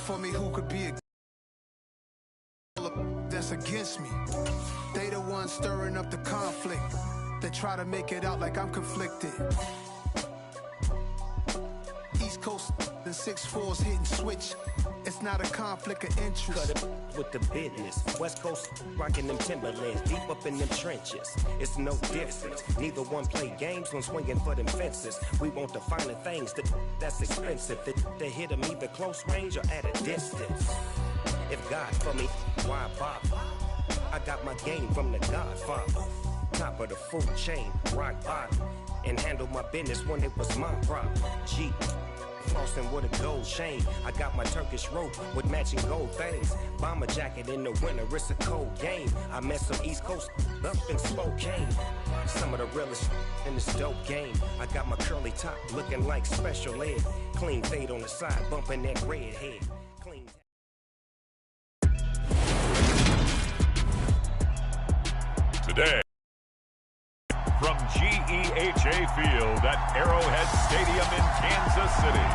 for me, who could be that's against me? They the ones stirring up the conflict. They try to make it out like I'm conflicted. East Coast, the 6'4s hitting switch. It's not a conflict of interest. Cut it with the business. West Coast rocking them Timberlands, deep up in them trenches. It's no difference. Neither one play games when swinging for them fences. We want the finer things that's expensive. They hit them either close range or at a distance. If God for me, why bother? I got my game from the Godfather. Top of the food chain, rock bottom. And handle my business when it was my problem. G. Flossing with a gold chain. I got my Turkish rope with matching gold things. Bomber jacket in the winter, it's a cold game. I met some East Coast up in Spokane. Some of the realest in this dope game. I got my curly top looking like special ed. Clean fade on the side, bumping that red head. Clean. Today, from GEHA Field at Arrowhead Stadium in Kansas City.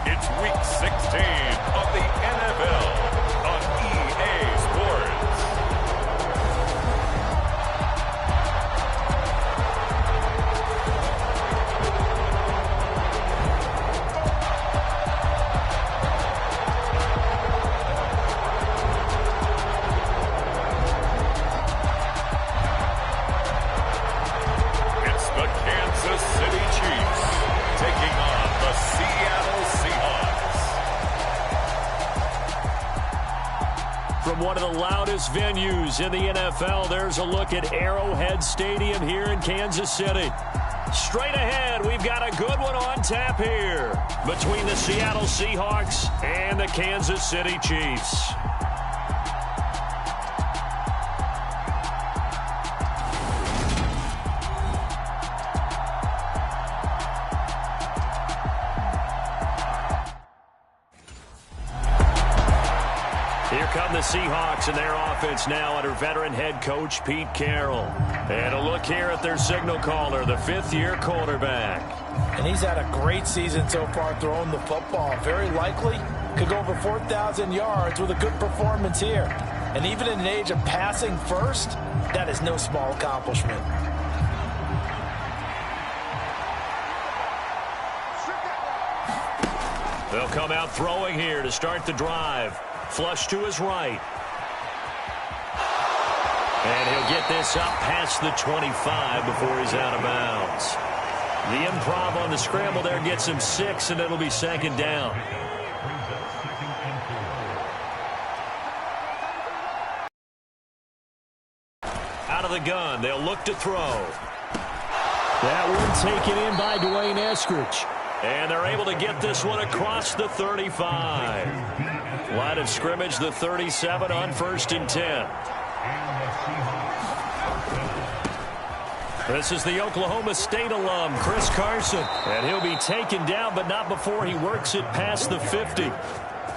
It's Week 16 of the NFL on EA Sports. One of the loudest venues in the NFL. There's a look at Arrowhead Stadium here in Kansas City. Straight ahead, we've got a good one on tap here between the Seattle Seahawks and the Kansas City Chiefs. The Seahawks and their offense now under veteran head coach Pete Carroll. And a look here at their signal caller, the fifth-year quarterback. And he's had a great season so far throwing the football. Very likely could go over 4,000 yards with a good performance here. And even in an age of passing first, that is no small accomplishment. They'll come out throwing here to start the drive. Flush to his right. And he'll get this up past the 25 before he's out of bounds. The improv on the scramble there gets him 6, and it'll be second down. Out of the gun, they'll look to throw. That one taken in by Dwayne Eskridge. And they're able to get this one across the 35. Line of scrimmage, the 37 on 1st and 10. This is the Oklahoma State alum, Chris Carson. And he'll be taken down, but not before he works it past the 50.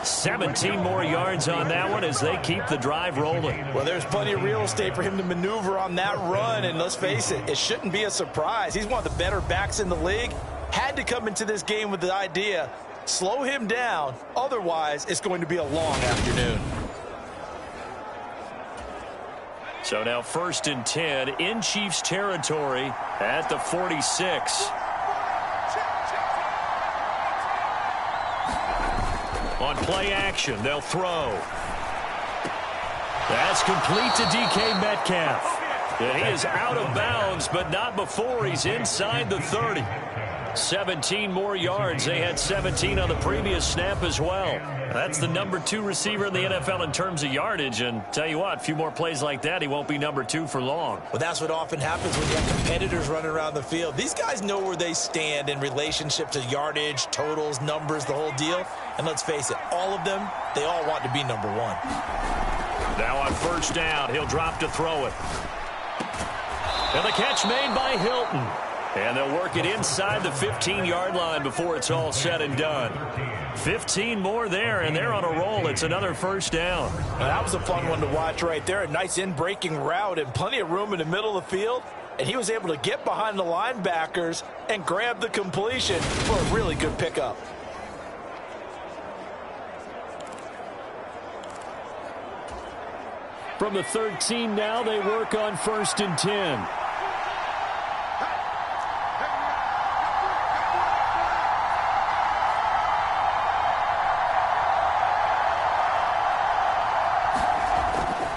17 more yards on that one as they keep the drive rolling. Well, there's plenty of real estate for him to maneuver on that run, and let's face it, it shouldn't be a surprise. He's one of the better backs in the league. Had to come into this game with the idea, slow him down, otherwise it's going to be a long afternoon. So now 1st and 10 in Chiefs territory at the 46. On play action, they'll throw. That's complete to DK Metcalf. And he is out of bounds, but not before he's inside the 30. 17 more yards. They had 17 on the previous snap as well. That's the number 2 receiver in the NFL in terms of yardage. And tell you what, a few more plays like that, he won't be number 2 for long. Well, that's what often happens when you have competitors running around the field. These guys know where they stand in relationship to yardage, totals, numbers, the whole deal. And let's face it, all of them, they all want to be number 1. Now on 1st down, he'll drop to throw it. And the catch made by Hilton. And they'll work it inside the 15-yard line before it's all said and done. 15 more there, and they're on a roll. It's another 1st down. Well, that was a fun one to watch right there. A nice in-breaking route and plenty of room in the middle of the field. And he was able to get behind the linebackers and grab the completion for a really good pickup. From the 13 now, they work on 1st and 10.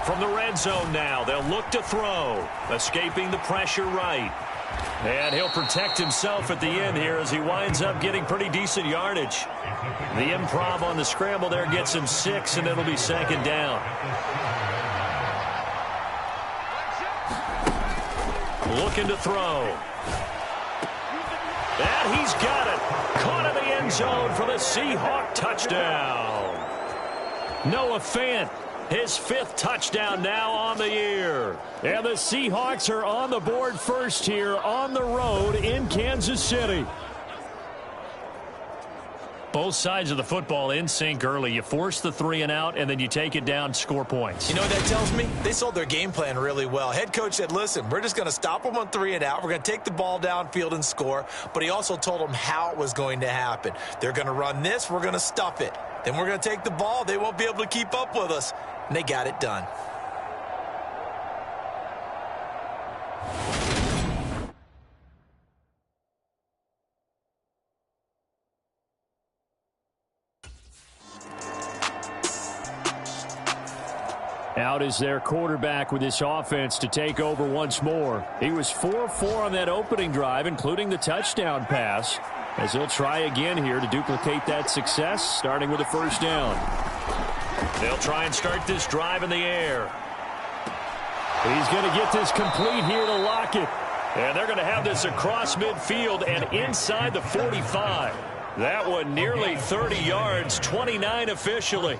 From the red zone now, they'll look to throw. Escaping the pressure right. And he'll protect himself at the end here as he winds up getting pretty decent yardage. The improv on the scramble there gets him 6, and it'll be 2nd down. Looking to throw. And he's got it. Caught in the end zone for the Seahawk touchdown. Noah Fant. His 5th touchdown now on the year. And the Seahawks are on the board first here on the road in Kansas City. Both sides of the football in sync early. You force the 3 and out, and then you take it down, score points. You know what that tells me? They sold their game plan really well. Head coach said, listen, we're just going to stop them on 3 and out. We're going to take the ball downfield and score. But he also told them how it was going to happen. They're going to run this. We're going to stuff it. Then we're going to take the ball. They won't be able to keep up with us. And they got it done. Out is their quarterback with this offense to take over once more. He was 4-4 on that opening drive, including the touchdown pass, as he'll try again here to duplicate that success, starting with a 1st down. They'll try and start this drive in the air. He's going to get this complete here to Lockett. And they're going to have this across midfield and inside the 45. That one nearly 30 yards, 29 officially.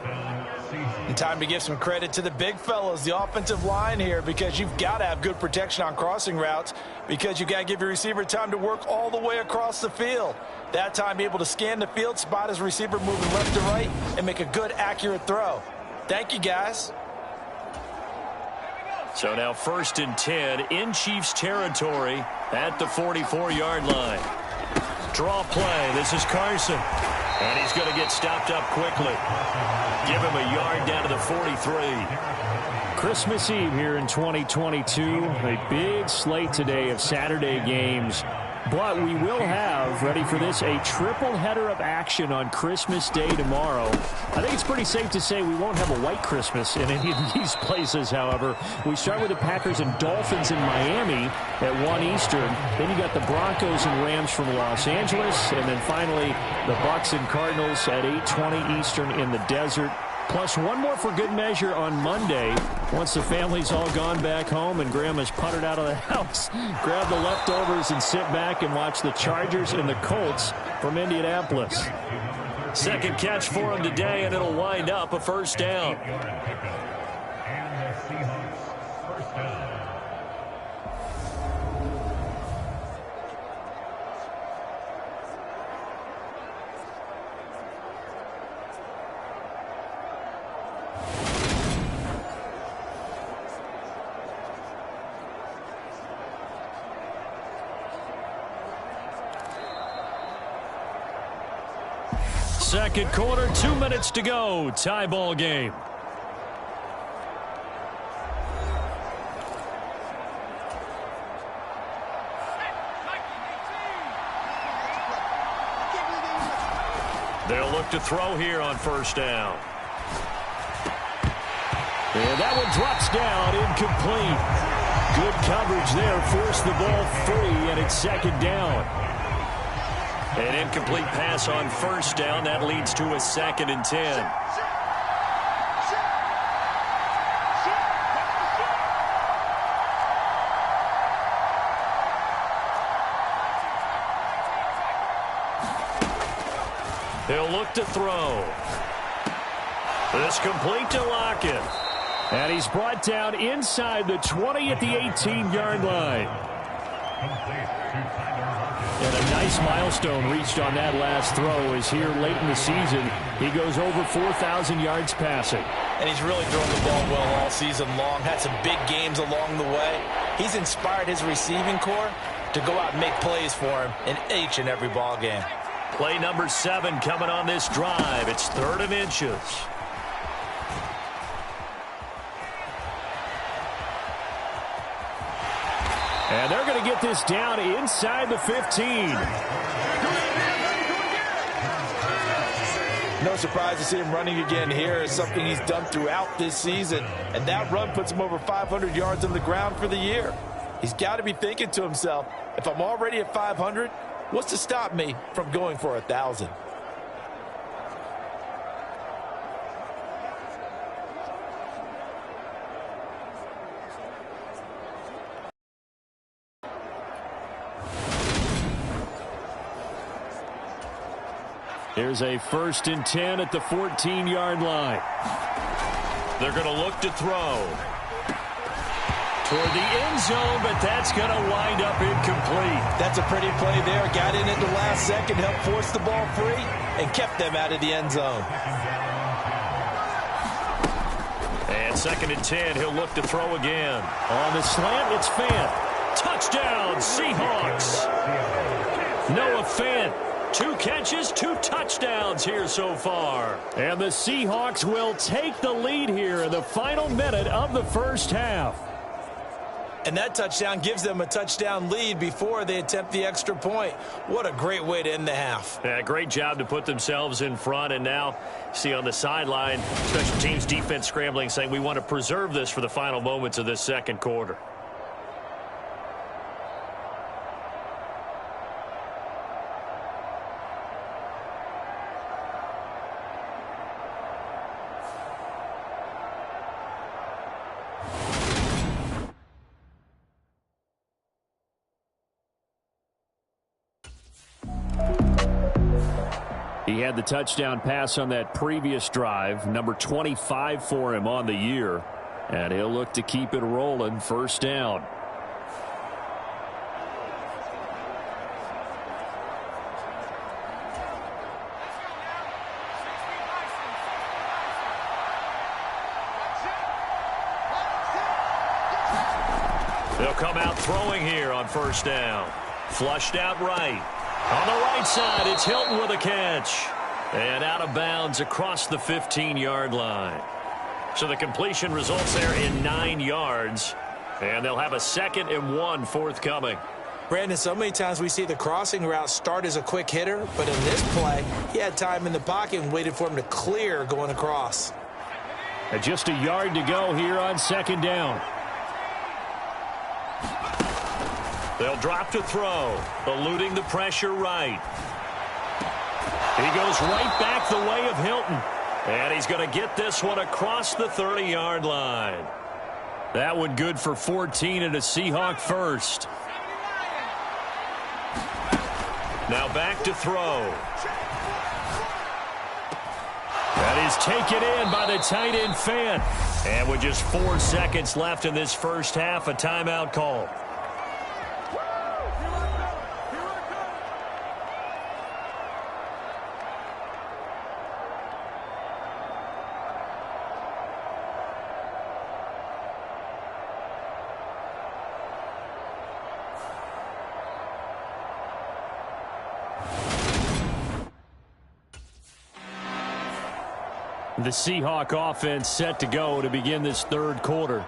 And time to give some credit to the big fellas, the offensive line here, because you've got to have good protection on crossing routes, because you've got to give your receiver time to work all the way across the field. That time able to scan the field, spot his receiver moving left to right, and make a good, accurate throw. Thank you, guys. So now 1st and 10 in Chiefs territory at the 44-yard line. Draw play. This is Carson. And he's going to get stopped up quickly. Give him a yard down to the 43. Christmas Eve here in 2022. A big slate today of Saturday games. But we will have, ready for this, a triple header of action on Christmas Day tomorrow. I think it's pretty safe to say we won't have a white Christmas in any of these places, however. We start with the Packers and Dolphins in Miami at 1 Eastern. Then you got the Broncos and Rams from Los Angeles. And then finally, the Bucs and Cardinals at 8:20 Eastern in the desert. Plus one more for good measure on Monday. Once the family's all gone back home and Grandma's puttered out of the house, grab the leftovers and sit back and watch the Chargers and the Colts from Indianapolis. 2nd catch for him today, and it'll wind up a 1st down. Second quarter, 2 minutes to go. Tie ball game. They'll look to throw here on 1st down. And that one drops down, incomplete. Good coverage there, forced the ball free, and it's 2nd down. An incomplete pass on 1st down. That leads to a 2nd and 10. He'll look to throw. This complete to Lockett. And he's brought down inside the 20 at the 18-yard line. And a nice milestone reached on that last throw is here late in the season. He goes over 4,000 yards passing. And he's really thrown the ball well all season long. Had some big games along the way. He's inspired his receiving corps to go out and make plays for him in each and every ball game. Play number 7 coming on this drive. It's 3rd and inches. And they're going to get this down inside the 15. No surprise to see him running again here. It's something he's done throughout this season. And that run puts him over 500 yards on the ground for the year. He's got to be thinking to himself, if I'm already at 500, what's to stop me from going for 1,000? Here's a 1st and 10 at the 14-yard line. They're going to look to throw toward the end zone, but that's going to wind up incomplete. That's a pretty play there. Got in at the last second, helped force the ball free, and kept them out of the end zone. And 2nd and 10, he'll look to throw again. On the slant, it's Fant. Touchdown, Seahawks. Noah Fant. 2 catches, 2 touchdowns here so far. And the Seahawks will take the lead here in the final minute of the first half. And that touchdown gives them a touchdown lead before they attempt the extra point. What a great way to end the half. Yeah, great job to put themselves in front. And now, see on the sideline, special teams defense scrambling, saying we want to preserve this for the final moments of this second quarter. He had the touchdown pass on that previous drive, number 25 for him on the year. And he'll look to keep it rolling, 1st down. They'll come out throwing here on 1st down. Flushed out right. On the right side, it's Hilton with a catch. And out of bounds across the 15-yard line. So the completion results there in 9 yards. And they'll have a 2nd and 1 forthcoming. Brandon, so many times we see the crossing route start as a quick hitter, but in this play, he had time in the pocket and waited for him to clear going across. And just a yard to go here on 2nd down. They'll drop to throw, eluding the pressure right. He goes right back the way of Hilton. And he's going to get this one across the 30-yard line. That one good for 14 and a Seahawk first. Now back to throw. That is taken in by the tight end Fant. And with just 4 seconds left in this first half, a timeout call. The Seahawk offense set to go to begin this 3rd quarter.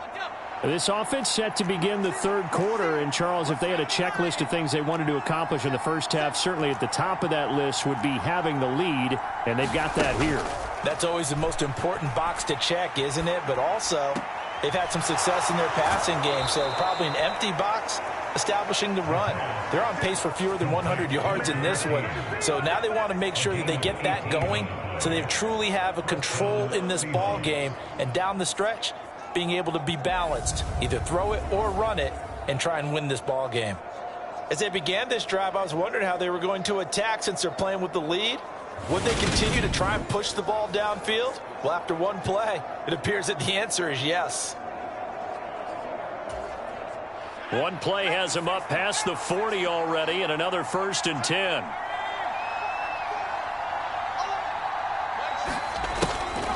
This offense set to begin the 3rd quarter. And, Charles, if they had a checklist of things they wanted to accomplish in the first half, certainly at the top of that list would be having the lead, and they've got that here. That's always the most important box to check, isn't it? But also, they've had some success in their passing game, so probably an empty box establishing the run. They're on pace for fewer than 100 yards in this one. So now they want to make sure that they get that going so they truly have a control in this ball game, and down the stretch, being able to be balanced, either throw it or run it, and try and win this ball game. As they began this drive, I was wondering how they were going to attack since they're playing with the lead. Would they continue to try and push the ball downfield? Well, after one play, it appears that the answer is yes. One play has him up past the 40 already, and another 1st and 10.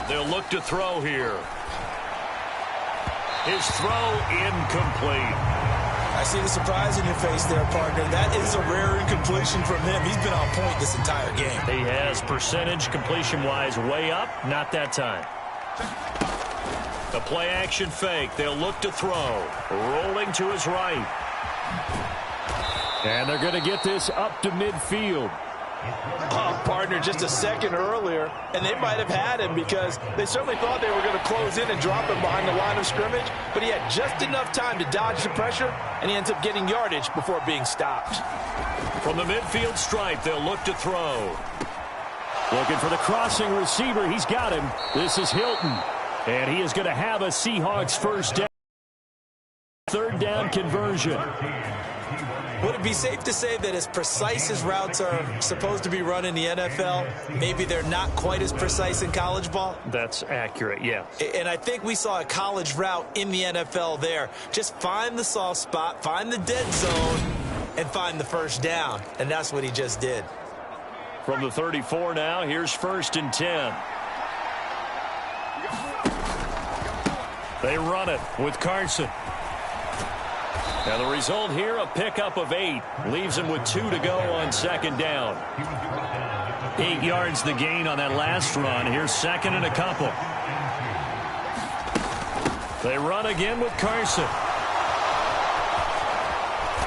They'll look to throw here. His throw incomplete. I see the surprise in your face there, partner. That is a rare incompletion from him. He's been on point this entire game. He has percentage completion-wise way up, not that time. The play-action fake. They'll look to throw. Rolling to his right. And they're going to get this up to midfield. Oh, partner, just a second earlier, and they might have had him because they certainly thought they were going to close in and drop him behind the line of scrimmage, but he had just enough time to dodge the pressure, and he ends up getting yardage before being stopped. From the midfield stripe, they'll look to throw. Looking for the crossing receiver. He's got him. This is Hilton, and he is going to have a Seahawks first down. Third down conversion. Would it be safe to say that as precise as routes are supposed to be run in the NFL, maybe they're not quite as precise in college ball? That's accurate, yeah. And I think we saw a college route in the NFL there. Just find the soft spot, find the dead zone, and find the first down. And that's what he just did. From the 34 now, here's 1st and 10. They run it with Carson. Now the result here, a pickup of 8. Leaves him with 2 to go on 2nd down. 8 yards the gain on that last run. Here's 2nd and a couple. They run again with Carson.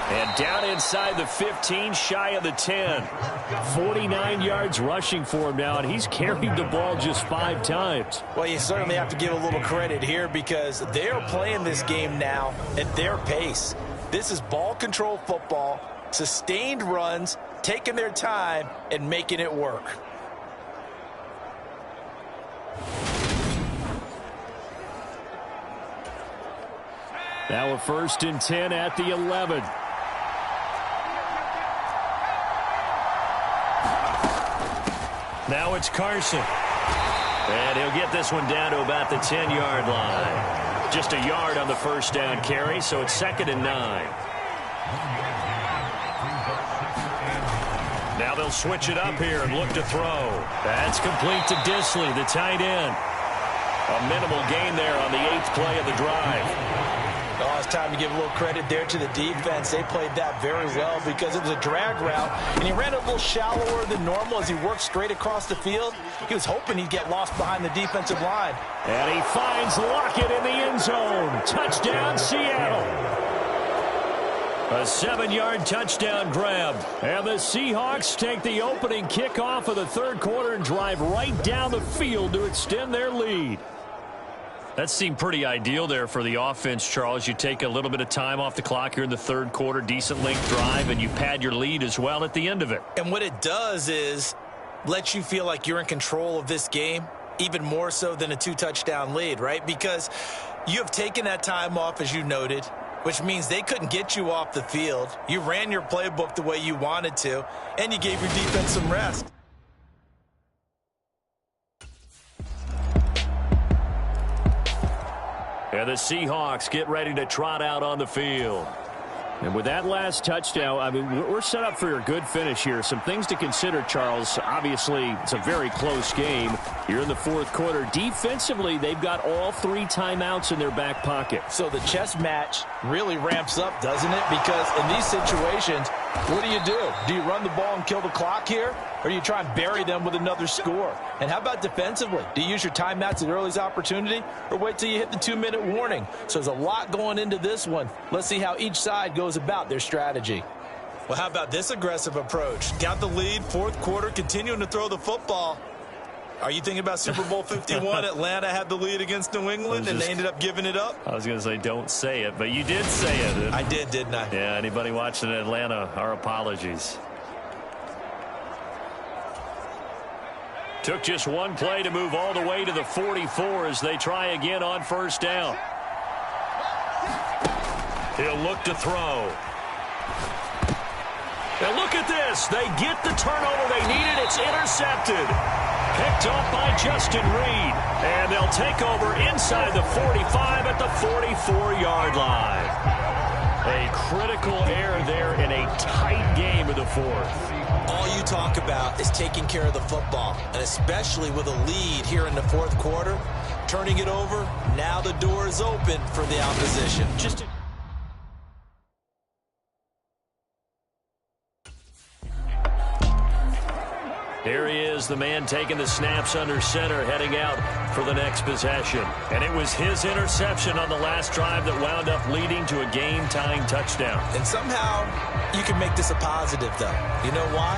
And down inside the 15, shy of the 10. 49 yards rushing for him now, and he's carried the ball just 5 times. Well, you certainly have to give a little credit here because they're playing this game now at their pace. This is ball control football, sustained runs, taking their time, and making it work. Now a 1st and 10 at the 11. Now it's Carson. And he'll get this one down to about the 10-yard line. Just a yard on the first down carry, so it's 2nd and 9. Now they'll switch it up here and look to throw. That's complete to Disley, the tight end. A minimal gain there on the 8th play of the drive. Oh, it's time to give a little credit there to the defense. They played that very well because it was a drag route, and he ran it a little shallower than normal as he worked straight across the field. He was hoping he'd get lost behind the defensive line. And he finds Lockett in the end zone. Touchdown, Seattle. A 7-yard touchdown grab. And the Seahawks take the opening kickoff of the 3rd quarter and drive right down the field to extend their lead. That seemed pretty ideal there for the offense, Charles. You take a little bit of time off the clock here in the 3rd quarter, decent length drive, and you pad your lead as well at the end of it. And what it does is let you feel like you're in control of this game, even more so than a 2-touchdown lead, right? Because you have taken that time off, as you noted, which means they couldn't get you off the field. You ran your playbook the way you wanted to, and you gave your defense some rest. And the Seahawks get ready to trot out on the field. And with that last touchdown, I mean, we're set up for a good finish here. Some things to consider, Charles. Obviously, it's a very close game. You're in the 4th quarter. Defensively, they've got all 3 timeouts in their back pocket. So the chess match really ramps up, doesn't it? Because in these situations, what do? Do you run the ball and kill the clock here? Or do you try and bury them with another score? And how about defensively? Do you use your timeouts at earliest opportunity or wait till you hit the 2-minute warning? So there's a lot going into this one. Let's see how each side goes about their strategy. Well, how about this aggressive approach? Got the lead, 4th quarter, continuing to throw the football. Are you thinking about Super Bowl 51? Atlanta had the lead against New England, and they ended up giving it up? I was going to say don't say it, but you did say it. I did, didn't I? Yeah, anybody watching Atlanta, our apologies. Took just one play to move all the way to the 44 as they try again on 1st down. He'll look to throw. Now look at this. They get the turnover they needed. It's intercepted. Picked off by Justin Reed. And they'll take over inside the 45 at the 44-yard line. A critical error there in a tight game of the 4th. All you talk about is taking care of the football, and especially with a lead here in the 4th quarter, turning it over, now the door is open for the opposition. Here he is, the man taking the snaps under center, heading out for the next possession. And it was his interception on the last drive that wound up leading to a game-tying touchdown. And somehow you can make this a positive, though. You know why?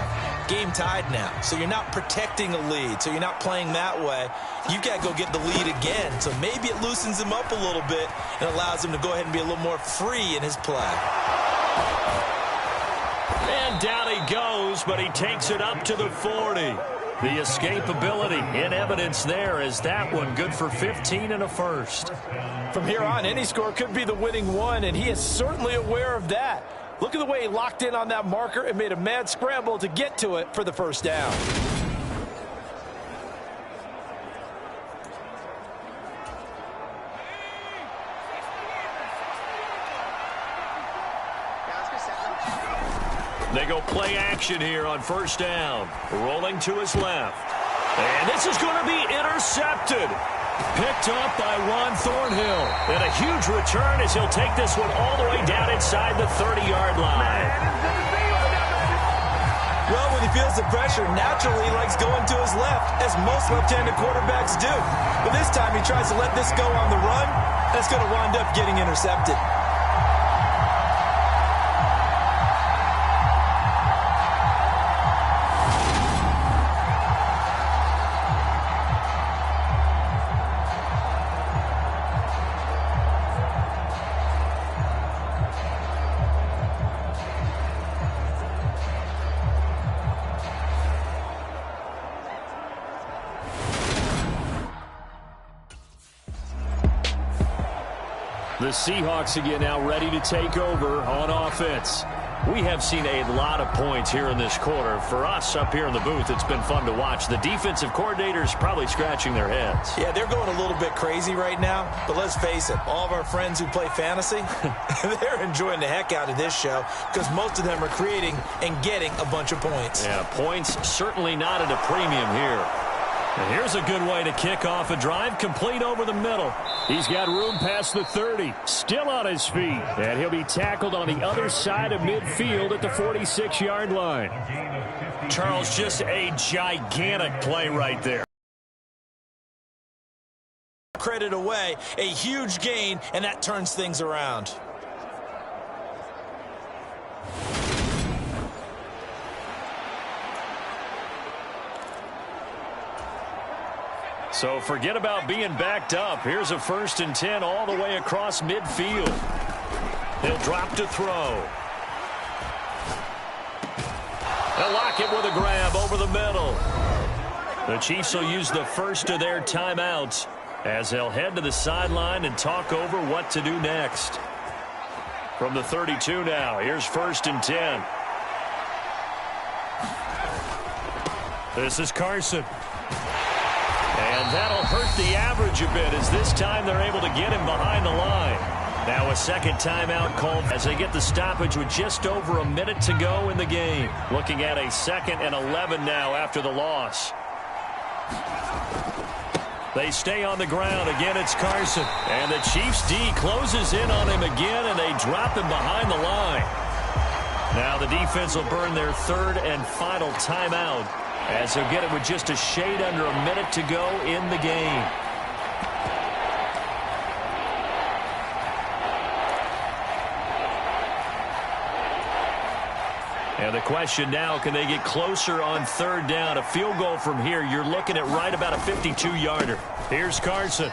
Game tied now. So you're not protecting a lead. So you're not playing that way. You've got to go get the lead again. So maybe it loosens him up a little bit and allows him to go ahead and be a little more free in his play. And down he goes, but he takes it up to the 40. The escapability in evidence there as that one good for 15 and a first. From here on, any score could be the winning one, and he is certainly aware of that. Look at the way he locked in on that marker and made a mad scramble to get to it for the first down. They go play action here on first down. Rolling to his left. And this is going to be intercepted. Picked up by Juan Thornhill. And a huge return as he'll take this one all the way down inside the 30-yard line. Well, when he feels the pressure, naturally he likes going to his left, as most left-handed quarterbacks do. But this time he tries to let this go on the run. That's going to wind up getting intercepted. The Seahawks again now ready to take over on offense. We have seen a lot of points here in this quarter. For us up here in the booth, it's been fun to watch. The defensive coordinators probably scratching their heads. Yeah, they're going a little bit crazy right now. But let's face it, all of our friends who play fantasy, they're enjoying the heck out of this show because most of them are creating and getting a bunch of points. Yeah, points certainly not at a premium here. And here's a good way to kick off a drive, complete over the middle. He's got room past the 30, still on his feet. And he'll be tackled on the other side of midfield at the 46-yard line. Charles, just a gigantic play right there. Credit away, a huge gain, and that turns things around. So forget about being backed up. Here's a 1st and 10 all the way across midfield. He'll drop to throw. They'll lock it with a grab over the middle. The Chiefs will use the first of their timeouts as they'll head to the sideline and talk over what to do next. From the 32 now, here's 1st and 10. This is Carson. And that'll hurt the average a bit as this time they're able to get him behind the line. Now a second timeout called as they get the stoppage with just over a minute to go in the game. Looking at a 2nd and 11 now after the loss. They stay on the ground. Again, it's Carson. And the Chiefs D closes in on him again, and they drop him behind the line. Now the defense will burn their 3rd and final timeout, as they'll get it with just a shade under a minute to go in the game. And the question now, can they get closer on 3rd down? A field goal from here, you're looking at right about a 52-yarder. Here's Carson.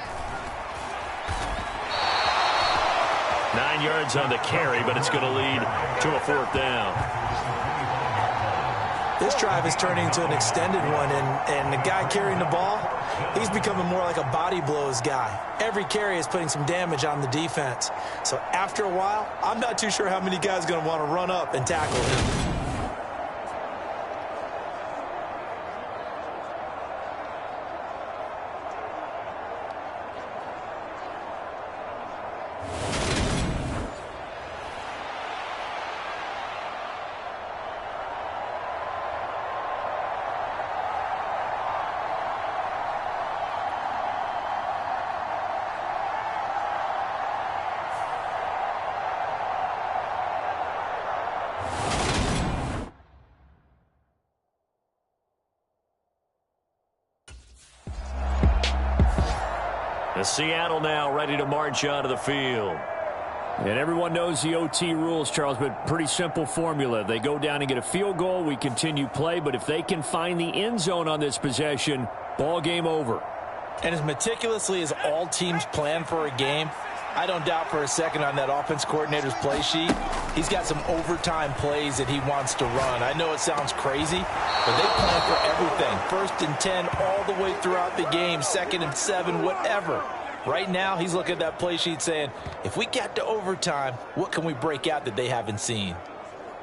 9 yards on the carry, but it's going to lead to a 4th down. This drive is turning into an extended one, and the guy carrying the ball, he's becoming more like a body blows guy. Every carry is putting some damage on the defense. So after a while, I'm not too sure how many guys are going to want to run up and tackle him. The Seattle now ready to march onto the field. And everyone knows the OT rules, Charles, but pretty simple formula. They go down and get a field goal, we continue play, but if they can find the end zone on this possession, ball game over. And as meticulously as all teams plan for a game, I don't doubt for a second on that offense coordinator's play sheet, he's got some overtime plays that he wants to run. I know it sounds crazy, but they plan for everything. 1st and 10 all the way throughout the game, 2nd and 7, whatever. Right now, he's looking at that play sheet saying, if we get to overtime, what can we break out that they haven't seen?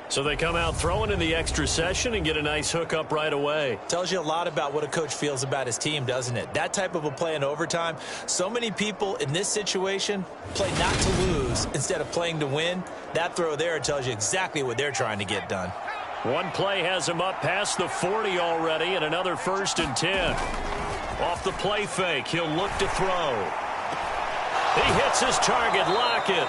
So they come out throwing in the extra session and get a nice hook up right away. Tells you a lot about what a coach feels about his team, doesn't it? That type of a play in overtime, so many people in this situation play not to lose instead of playing to win. That throw there tells you exactly what they're trying to get done. One play has him up past the 40 already, and another 1st and 10. Off the play fake, he'll look to throw. He hits his target, Lockett,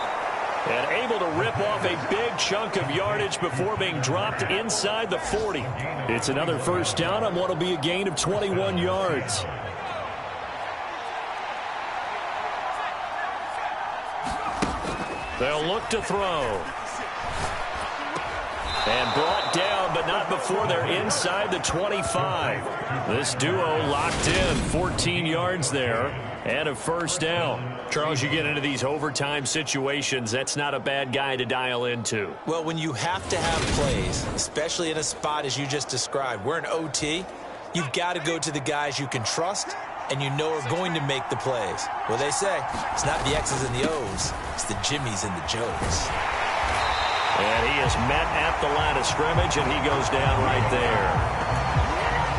and able to rip off a big chunk of yardage before being dropped inside the 40. It's another first down on what will be a gain of 21 yards. They'll look to throw. And brought down, but not before they're inside the 25. This duo locked in, 14 yards there, and a first down. Charles, you get into these overtime situations, that's not a bad guy to dial into. Well, when you have to have plays, especially in a spot as you just described, we're in OT, you've got to go to the guys you can trust and you know are going to make the plays. Well, they say it's not the X's and the O's, it's the Jimmies and the Joes. And he is met at the line of scrimmage, and he goes down right there.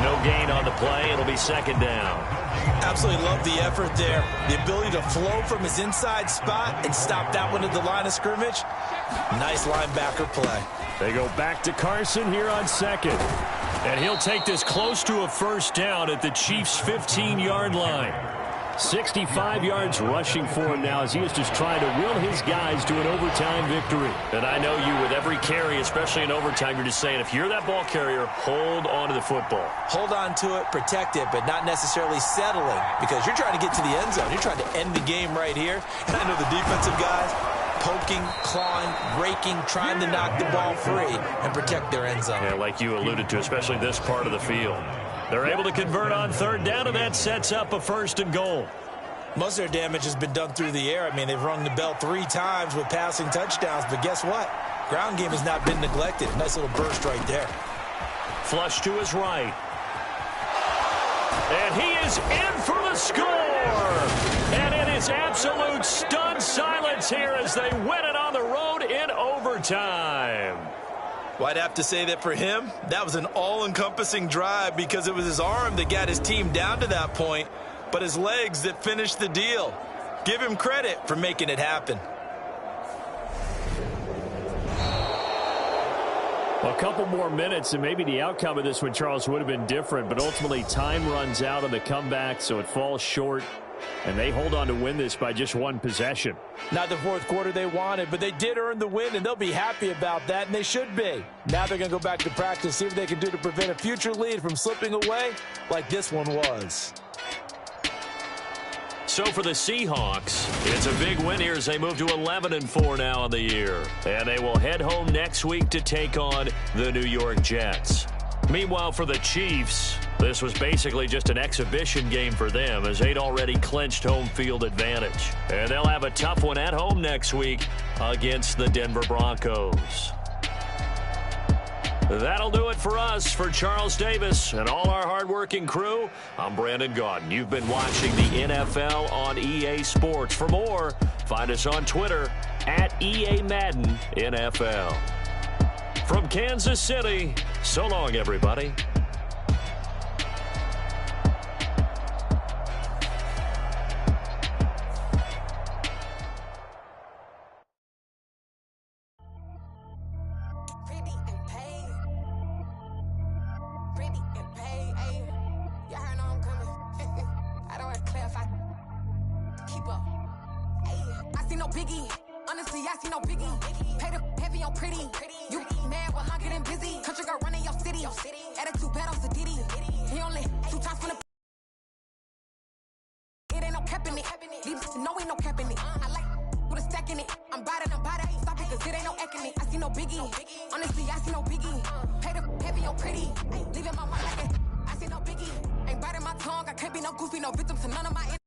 No gain on the play. It'll be 2nd down. Absolutely love the effort there. The ability to flow from his inside spot and stop that one at the line of scrimmage. Nice linebacker play. They go back to Carson here on 2nd. And he'll take this close to a first down at the Chiefs' 15-yard line. 65 yards rushing for him now as he is just trying to will his guys to an overtime victory. And I know you, with every carry, especially in overtime, you're just saying, if you're that ball carrier, hold on to the football. Hold on to it, protect it, but not necessarily settling, because you're trying to get to the end zone. You're trying to end the game right here. And I know the defensive guys poking, clawing, raking, trying to knock the ball free and protect their end zone. Yeah, like you alluded to, especially this part of the field. They're able to convert on 3rd down, and that sets up a 1st and goal. Most of their damage has been done through the air. I mean, they've rung the bell 3 times with passing touchdowns, but guess what? Ground game has not been neglected. Nice little burst right there. Flush to his right. And he is in for the score. And it is absolute stunned silence here as they win it on the road in overtime. Well, I'd have to say that for him, that was an all-encompassing drive because it was his arm that got his team down to that point, but his legs that finished the deal. Give him credit for making it happen. Well, a couple more minutes, and maybe the outcome of this one, Charles, would have been different, but ultimately time runs out on the comeback, so it falls short. And they hold on to win this by just 1 possession. Not the 4th quarter they wanted, but they did earn the win, and they'll be happy about that, and they should be. Now they're going to go back to practice, see what they can do to prevent a future lead from slipping away like this one was. So for the Seahawks, it's a big win here as they move to 11-4 now on the year. And they will head home next week to take on the New York Jets. Meanwhile, for the Chiefs, this was basically just an exhibition game for them as they'd already clinched home field advantage. And they'll have a tough one at home next week against the Denver Broncos. That'll do it for us. For Charles Davis and all our hardworking crew, I'm Brandon Gaudin. You've been watching the NFL on EA Sports. For more, find us on Twitter at EA Madden NFL. From Kansas City, so long, everybody. Honestly, I see no biggie. Pay the heavy on pretty. You mad while I'm getting busy. Country girl running your city. Attitude bad on Sadiddy. He only 2 times from the. It ain't no cap in it. No, ain't no cap in it. I like with a stack in it. I'm bad, stop it, cause it ain't no acting it. I see no biggie. Honestly, I see no biggie. Pay the heavy on pretty. Leaving my mind like it. I see no biggie. Ain't biting my tongue. I can't be no goofy, no victim to none of my